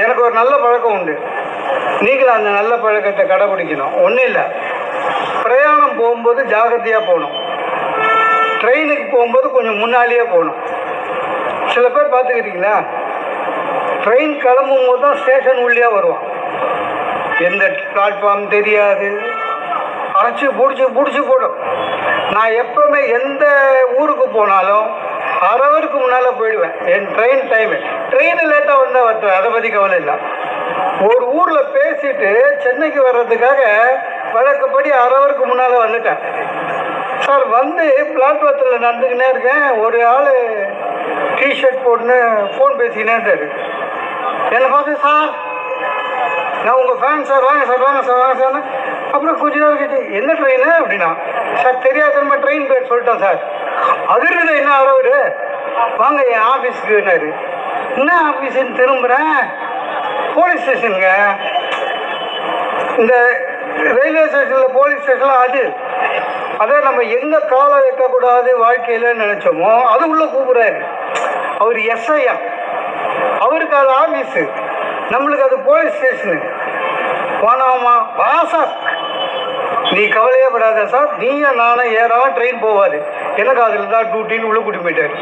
எனக்கு ஒரு நல்ல பழக்கம் உண்டு, நீங்களும் அந்த நல்ல பழக்கத்தை கடைபிடிக்கணும். ஒன்றும் இல்லை, பிரயாணம் போகும்போது ஜாகிரதையாக போகணும். ட்ரெயினுக்கு போகும்போது கொஞ்சம் முன்னாலேயே போகணும். சில பேர் பார்த்துக்கிட்டிங்களா, ட்ரெயின் கிளம்பும் போது தான் ஸ்டேஷன் உள்ளே வருவான். எந்த பிளாட்ஃபார்ம் தெரியாது, அரைச்சி பிடிச்சி போடும். நான் எப்போவுமே எந்த ஊருக்கு போனாலும் அரை ஹவருக்கு முன்னால் போயிடுவேன். என் ட்ரெயின் டைமு. ட்ரெயின் லேட்டாக வந்தால் வரட்டும், அதை பற்றி கவலை இல்லை. ஒரு ஊரில் பேசிட்டு சென்னைக்கு வர்றதுக்காக வழக்கப்படி அரை ஹவருக்கு முன்னால் வந்துட்டேன் சார். வந்து பிளாட்ஃபார்த்தில் நடந்துக்கினே இருக்கேன். ஒரு ஆள் டிஷர்ட் போட்டுன்னு ஃபோன் பேசிக்கினே இருந்தார். என்னை பார்த்து, சார் நான் உங்கள் ஃபேன் சார், வாங்க சார் வாங்க சார் வாங்க சார். அப்புறம் கொஞ்ச நேரம் கேட்டு, என்ன ட்ரெயினு அப்படின்னா, சார் தெரியாத நம்ம ட்ரெயின் பேர் சொல்லிட்டோம் சார். அதிர்ந்து என்ன ஆறவர், வாங்க என் ஆஃபீஸுக்குன்னாரு. என்ன ஆஃபீஸுன்னு திரும்புகிறேன், போலீஸ் ஸ்டேஷனுங்க. இந்த ரயில்வே ஸ்டேஷனில் போலீஸ் ஸ்டேஷன்லாம் அதே நம்ம எங்கே காலை வைக்கக்கூடாது வாழ்க்கையில் நினச்சோமோ அது உள்ளே கூப்பிட்றாரு. அவர் எஸ்ஐயா, அவருக்கு அது ஆஃபீஸு, நம்மளுக்கு அது போலீஸ் ஸ்டேஷனு. போனாமா, வா சார், நீ கவலையே படாத சார், நீயும் நானும் ஏறாமல் ட்ரெயின் போவாது, எனக்கு அதில் தான் டியூட்டின்னு உள்ளே கூட்டி போயிட்டார்.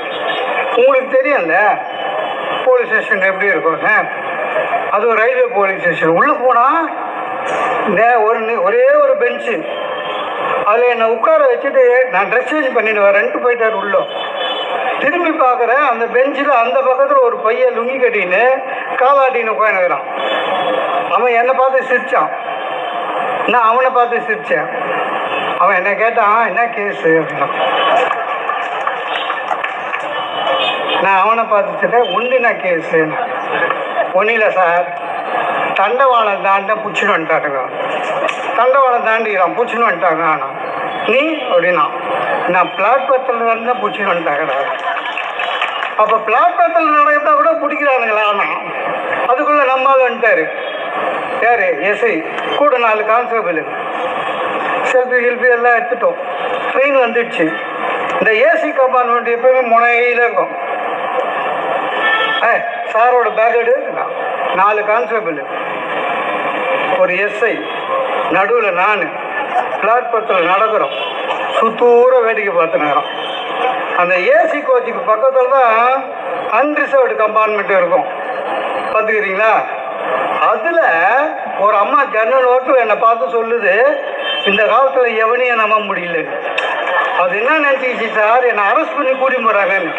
உங்களுக்கு தெரியும்ல போலீஸ் ஸ்டேஷன் எப்படி இருக்கும். அதுவும் ரயில்வே போலீஸ் ஸ்டேஷன் உள்ளே போனால் ஒரே ஒரு பெஞ்சு, அதில் என்னை உட்கார வச்சுட்டு நான் ட்ரெஸ் சேஞ்ச் பண்ணிட்டு வரேன்ட்டு போயிட்டார் உள்ளே. திரும்பி பார்க்குறேன், அந்த பெஞ்சில் அந்த பக்கத்தில் ஒரு பையன் லுங்கி கட்டின்னு காலாட்டின்னு உட்காந்துக்கிறான். அவன் என்னை பார்த்து சிரித்தான், நான் அவனை பார்த்து சிரித்தேன். அவன் என்ன கேட்டான், என்ன கேஸு அப்படின்னா. நான் அவனை பார்த்துட்டேன், உண்டுனா கேஸு. ஒன்றும் இல்லை சார், தண்டவாளம் தாண்ட புச்சுன்னு வந்துட்டாருங்க. தண்டவாளம் தாண்டிக்கிறான், புச்சுன்னு வந்துட்டாங்க. ஆனால் நீ அப்படின்னா, நான் பிளாட்பாரத்தில் நடந்தால் புச்சுன்னு வந்துட்டாங்கடா. அப்போ பிளாட்பாரத்தில் நடந்தா கூட பிடிக்கிறானுங்களா? ஆனால் அதுக்குள்ளே நம்மால் வந்துட்டார். யார்? எஸ்ஐ கூட 4 கான்ஸ்டபிள். செல்ஃபி கில்ஃபி எல்லாம் எடுத்துட்டோம். ட்ரெயின் வந்துடுச்சு. இந்த ஏசி கம்பார்ட்மெண்ட் எப்போயுமே முனையில் இருக்கும். சாரோட பேக் எடு. 4 கான்ஸ்டபிள், ஒரு எஸ்ஐ, நடுவில் நான். பிளாட்பாரத்தில் நடக்கிறோம், சுத்தூர வேடிக்கை பார்த்துனுக்கிறோம். அந்த ஏசி கோச்சுக்கு பக்கத்தில் தான் அன்ரிசர்வ்டு கம்பார்ட்மெண்ட் இருக்கும், பார்த்துக்கிறீங்களா? அதில் ஒரு அம்மா ஜன்னல் ஓட்டு என்னை பார்த்து சொல்லுது, இந்த காலத்தில் எவனையும் நம்ப முடியல. அது என்ன நினச்சிக்கிச்சு சார், என்னை அரெஸ்ட் பண்ணி கூட்டி போகிறாங்கன்னு.